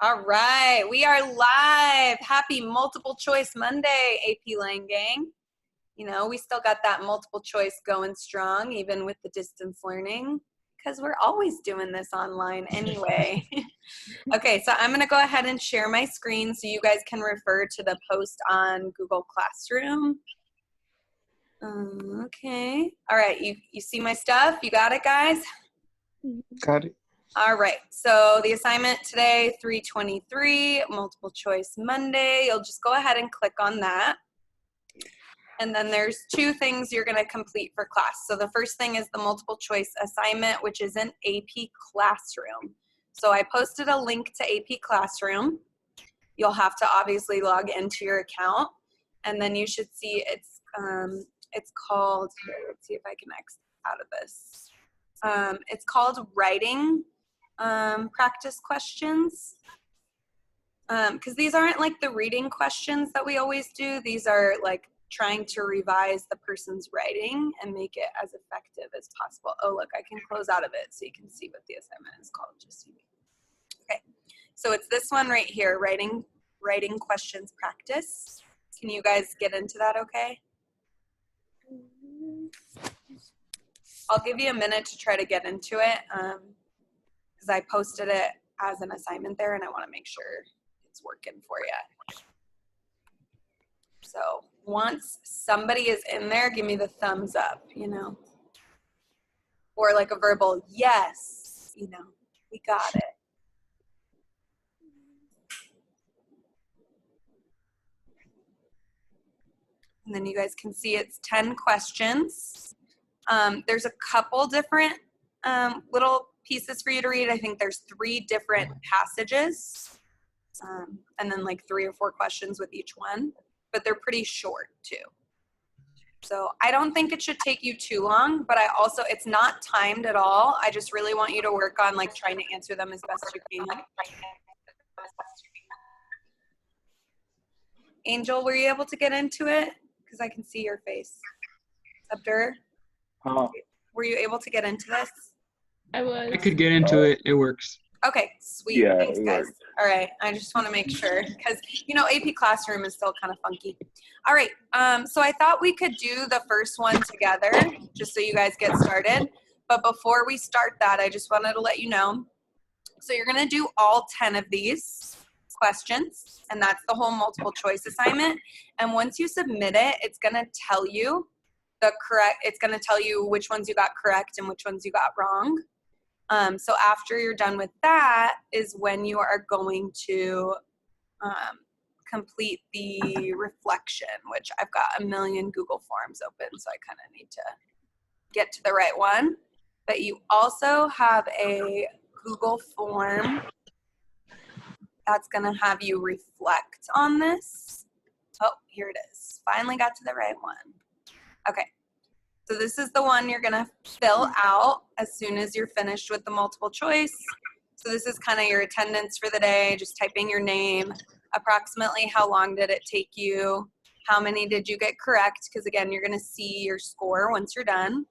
All right, we are live. Happy Multiple Choice Monday, AP Lang Gang. You know, we still got that multiple choice going strong, even with the distance learning, because we're always doing this online anyway. Okay, so I'm going to go ahead and share my screen so you guys can refer to the post on Google Classroom. Okay. All right, you see my stuff? You got it, guys? Got it. All right, so the assignment today, 323, multiple choice Monday. You'll just go ahead and click on that. And then there's two things you're going to complete for class. So the first thing is the multiple choice assignment, which is in AP Classroom. So I posted a link to AP Classroom. You'll have to obviously log into your account. And then you should see it's called, here, let's see if I can exit out of this. It's called Writing Practice Questions. Because these aren't like the reading questions that we always do. These are like trying to revise the person's writing and make it as effective as possible. Oh, look, I can close out of it so you can see what the assignment is called. Okay, so it's this one right here, writing questions practice. Can you guys get into that okay? I'll give you a minute to try to get into it because I posted it as an assignment there and I want to make sure it's working for you. So once somebody is in there, give me the thumbs up, you know, or like a verbal yes, you know, we got it. And then you guys can see it's 10 questions. There's a couple different little pieces for you to read. I think there's 3 different passages and then like 3 or 4 questions with each one, but they're pretty short too. So I don't think it should take you too long, but it's not timed at all. I just really want you to work on like trying to answer them as best you can. Angel, were you able to get into it? Because I can see your face. Abdur? Were you able to get into this? I was. I could get into it. It works. Okay, sweet. Yeah, Thanks, guys. All right, I just want to make sure because, you know, AP Classroom is still kind of funky. All right, so I thought we could do the first one together just so you guys get started. But before we start that, I just wanted to let you know. So you're going to do all 10 of these questions, and that's the whole multiple choice assignment. And once you submit it, it's going to tell you it's going to tell you which ones you got correct and which ones you got wrong. So after you're done with that is when you are going to complete the reflection, which I've got a million Google Forms open, so I kind of need to get to the right one. But you also have a Google form that's going to have you reflect on this. Oh, here it is. Finally got to the right one. Okay. So this is the one you're going to fill out as soon as you're finished with the multiple choice. So this is kind of your attendance for the day, just typing your name, approximately how long did it take you, how many did you get correct, because again, you're going to see your score once you're done.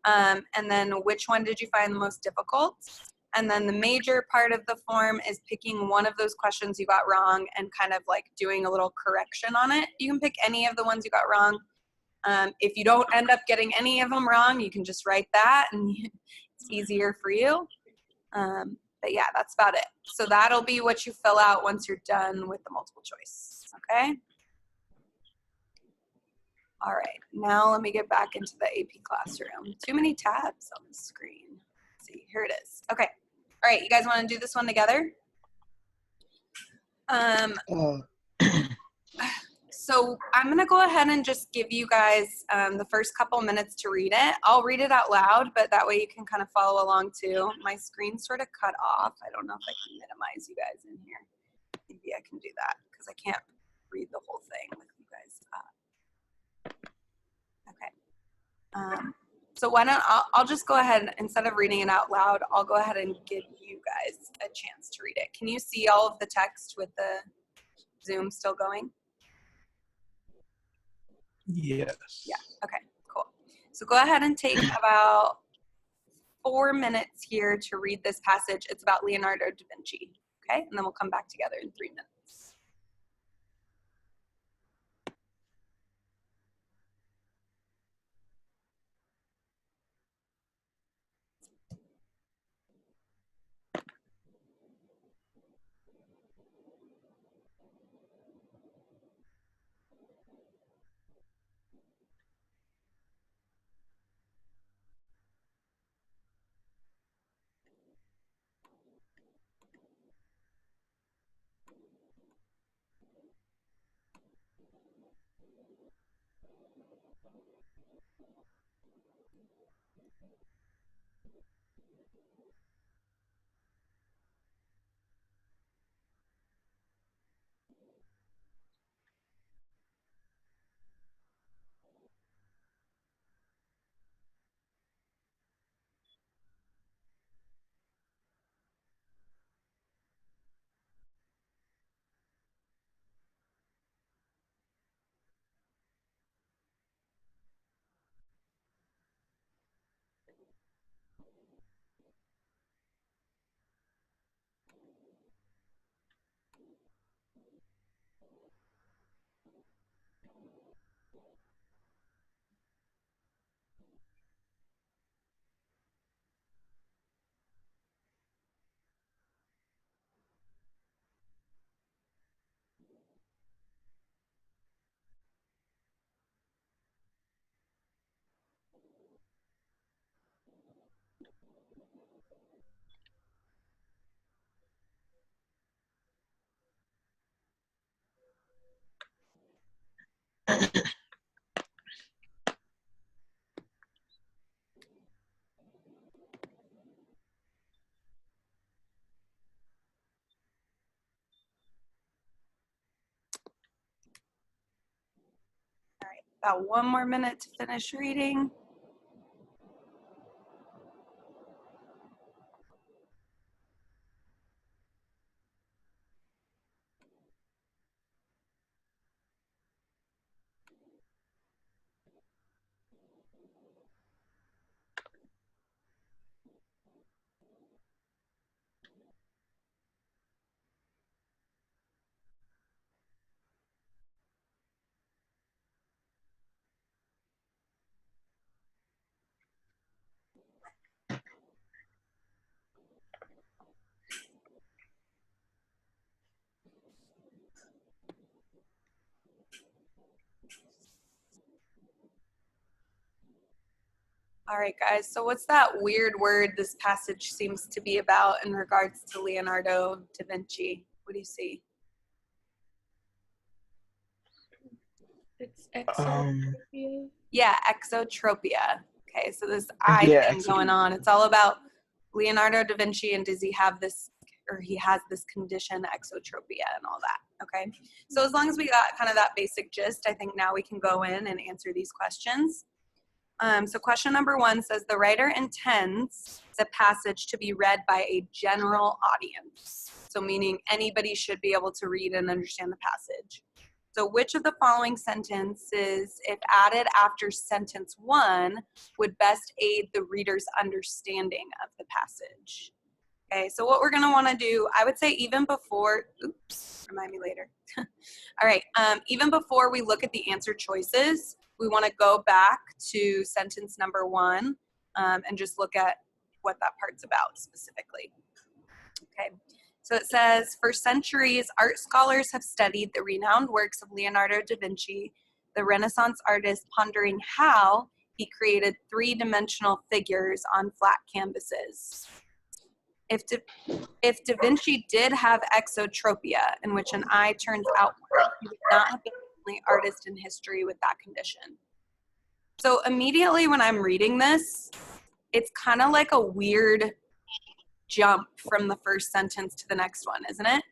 And then which one did you find the most difficult? And then the major part of the form is picking one of those questions you got wrong and kind of like doing a little correction on it. You can pick any of the ones you got wrong. If you don't end up getting any of them wrong, you can just write that and it's easier for you. But yeah, that's about it. So that'll be what you fill out once you're done with the multiple choice, okay? All right, now let me get back into the AP Classroom. Too many tabs on the screen. Let's see, here it is. Okay, all right, you guys wanna do this one together? So I'm going to go ahead and just give you guys the first couple minutes to read it. I'll read it out loud, but that way you can kind of follow along too. My screen's sort of cut off. I don't know if I can minimize you guys in here. Maybe I can do that because I can't read the whole thing with you guys. Okay. So why don't I'll just go ahead, instead of reading it out loud, I'll go ahead and give you guys a chance to read it. Can you see all of the text with the Zoom still going? Yes. Yeah, okay, cool. So go ahead and take about 4 minutes here to read this passage. It's about Leonardo da Vinci, okay? And then we'll come back together in 3 minutes. All right, about 1 more minute to finish reading. All right, guys, so what's that weird word this passage seems to be about in regards to Leonardo da Vinci? What do you see? It's exotropia. Yeah, exotropia. Okay, so this eye Yeah, thing going on. It's all about Leonardo da Vinci and does he have this, or he has this condition, exotropia, and all that. Okay, so as long as we got kind of that basic gist, I think now we can go in and answer these questions. So question number 1 says, the writer intends the passage to be read by a general audience. So meaning anybody should be able to read and understand the passage. So which of the following sentences, if added after sentence 1, would best aid the reader's understanding of the passage? Okay, so what we're gonna wanna do, I would say even before, oops, remind me later. All right, even before we look at the answer choices, we wanna go back to sentence number 1 and just look at what that part's about specifically. Okay, so it says, for centuries, art scholars have studied the renowned works of Leonardo da Vinci, the Renaissance artist, pondering how he created 3-dimensional figures on flat canvases. If Da Vinci did have exotropia, in which an eye turns outward, he would not have been the only artist in history with that condition. So immediately when I'm reading this, it's kind of like a weird jump from the first sentence to the next one, isn't it?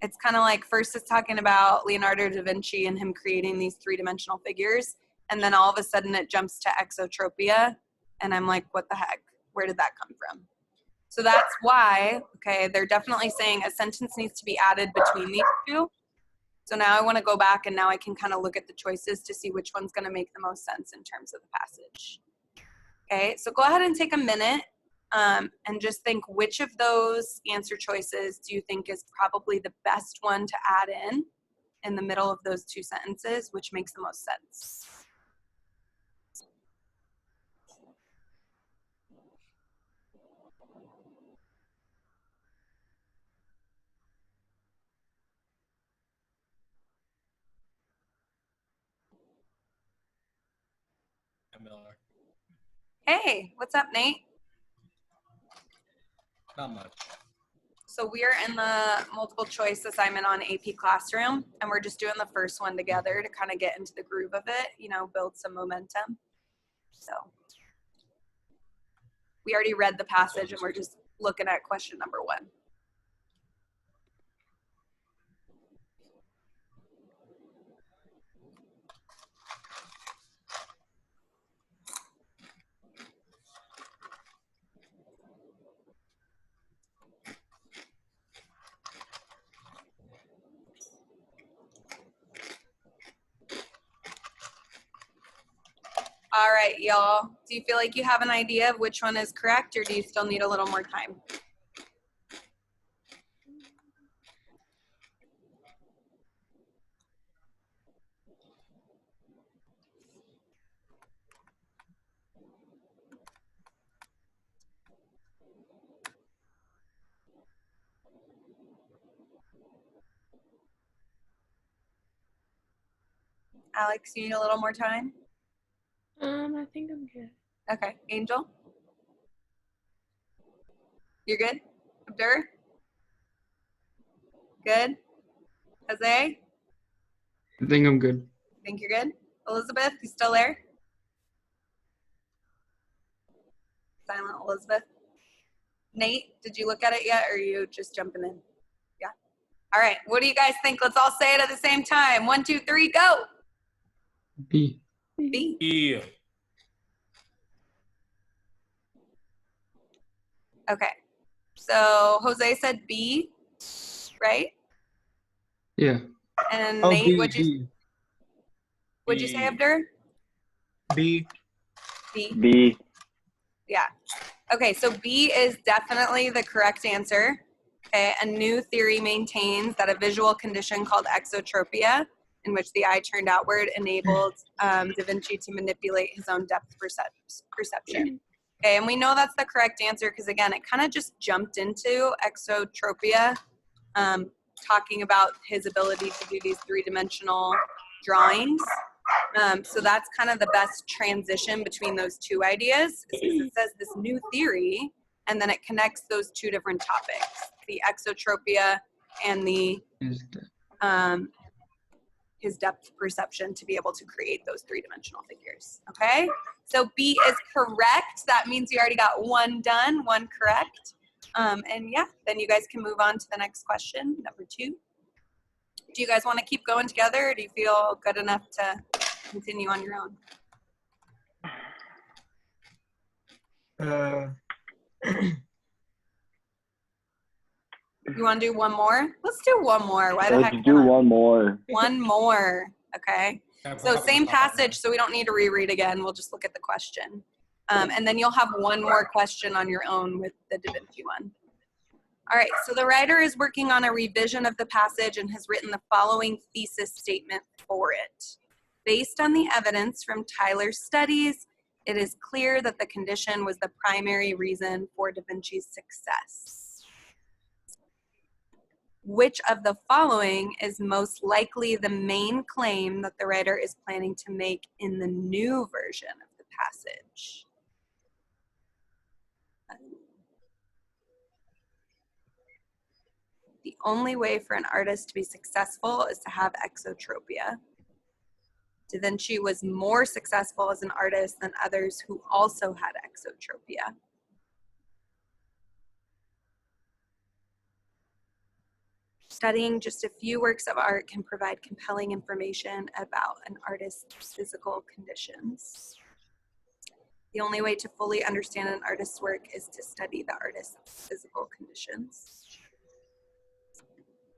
It's kind of like first it's talking about Leonardo da Vinci and him creating these 3-dimensional figures, and then all of a sudden it jumps to exotropia, and I'm like, what the heck? Where did that come from? So that's why, okay, they're definitely saying a sentence needs to be added between these two. So now I want to go back and now I can kind of look at the choices to see which one's going to make the most sense in terms of the passage. Okay, so go ahead and take a minute and just think which of those answer choices do you think is probably the best one to add in the middle of those two sentences, which makes the most sense. Miller. Hey, what's up, Nate? Not much. So we're in the multiple choice assignment on AP Classroom, and we're just doing the first one together to kind of get into the groove of it, you know, build some momentum. So we already read the passage and we're just looking at question number 1. All right, y'all. Do you feel like you have an idea of which one is correct, or do you still need a little more time? Alex, you need a little more time? I think I'm good. Okay. Angel? You're good? Abdur? Good? Jose? I think I'm good. Think you're good? Elizabeth, you still there? Silent Elizabeth. Nate, did you look at it yet, or are you just jumping in? Yeah. All right. What do you guys think? Let's all say it at the same time. 1, 2, 3, go. B. B. E. Okay. So Jose said B, right? Yeah. And Oh, Nate, B. what'd you say, Abdur? B. B. B. Yeah. Okay, so B is definitely the correct answer. Okay, a new theory maintains that a visual condition called exotropia, in which the eye turned outward, enabled Da Vinci to manipulate his own depth perception. Okay, and we know that's the correct answer because, again, it kind of just jumped into exotropia, talking about his ability to do these three-dimensional drawings. So that's kind of the best transition between those two ideas. It says this new theory, and then it connects those two different topics, the exotropia and the his depth perception to be able to create those three-dimensional figures. Okay, so B is correct. That means you already got 1 done, 1 correct. And yeah, then you guys can move on to the next question, number 2. Do you guys want to keep going together, or do you feel good enough to continue on your own? You want to do one more? Let's do one more. Why the heck Let's do not? one more. One more. Okay. So same passage, so we don't need to reread again. We'll just look at the question. And then you'll have one more question on your own with the Da Vinci one. All right, so the writer is working on a revision of the passage and has written the following thesis statement for it. Based on the evidence from Tyler's studies, it is clear that the condition was the primary reason for Da Vinci's success. Which of the following is most likely the main claim that the writer is planning to make in the new version of the passage? The only way for an artist to be successful is to have exotropia. Da Vinci was more successful as an artist than others who also had exotropia. Studying just a few works of art can provide compelling information about an artist's physical conditions. The only way to fully understand an artist's work is to study the artist's physical conditions.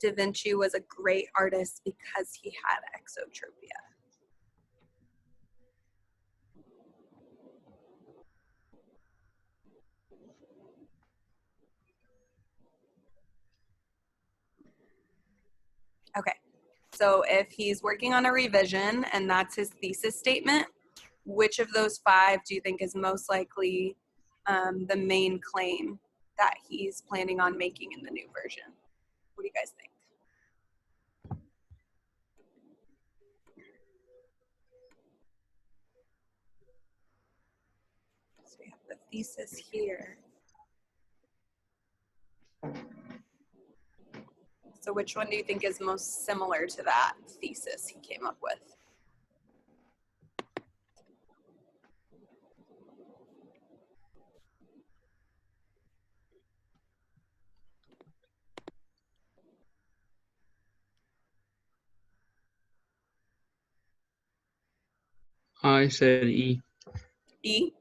Da Vinci was a great artist because he had exotropia. So if he's working on a revision and that's his thesis statement, which of those 5 do you think is most likely the main claim that he's planning on making in the new version? What do you guys think? So we have the thesis here. So which one do you think is most similar to that thesis he came up with? I said E. E?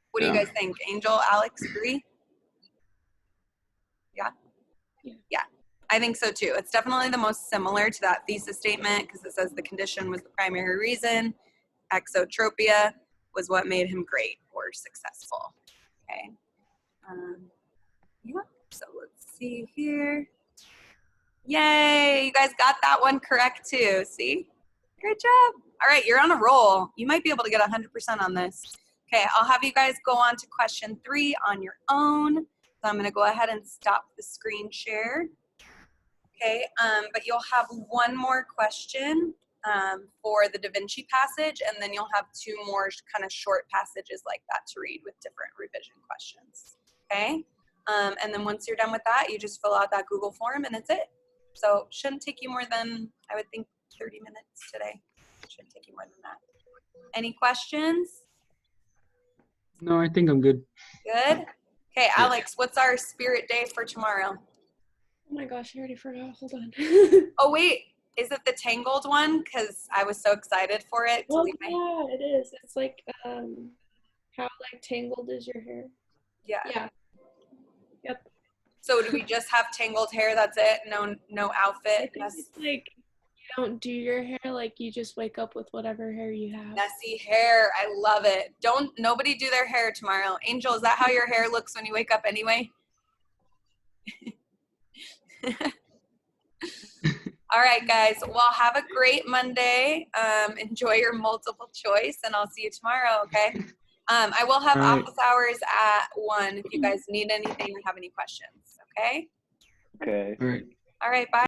What do you Yeah. guys think? Angel, Alex, agree? Yeah? Yeah. Yeah, I think so too. It's definitely the most similar to that thesis statement because it says the condition was the primary reason. Exotropia was what made him great or successful. Okay. Yeah, so let's see here. Yay, you guys got that one correct too. See? Great job. All right, you're on a roll. You might be able to get 100% on this. Okay, I'll have you guys go on to question 3 on your own. So I'm going to go ahead and stop the screen share. Okay, but you'll have one more question for the Da Vinci passage, and then you'll have 2 more kind of short passages like that to read with different revision questions. Okay, and then once you're done with that, you just fill out that Google form, and that's it. So shouldn't take you more than, I would think, 30 minutes today. Shouldn't take you more than that. Any questions? No, I think I'm good. Good. Okay, Alex, what's our spirit day for tomorrow? Oh my gosh, I already forgot. Hold on. Oh wait, is it the Tangled one? Because I was so excited for it. Oh yeah, it is. It's like how like tangled is your hair? Yeah. Yeah. Yep. So do we just have tangled hair? That's it? No I outfit? think it's like you don't do your hair, like you just wake up with whatever hair you have. Messy hair. I love it. Don't nobody do their hair tomorrow. Angel, is that how your hair looks when you wake up anyway? All right, guys. Well, have a great Monday. Enjoy your multiple choice, and I'll see you tomorrow, okay? I will have All right. office hours at 1 if you guys need anything or have any questions, okay? Okay. All right. All right, bye.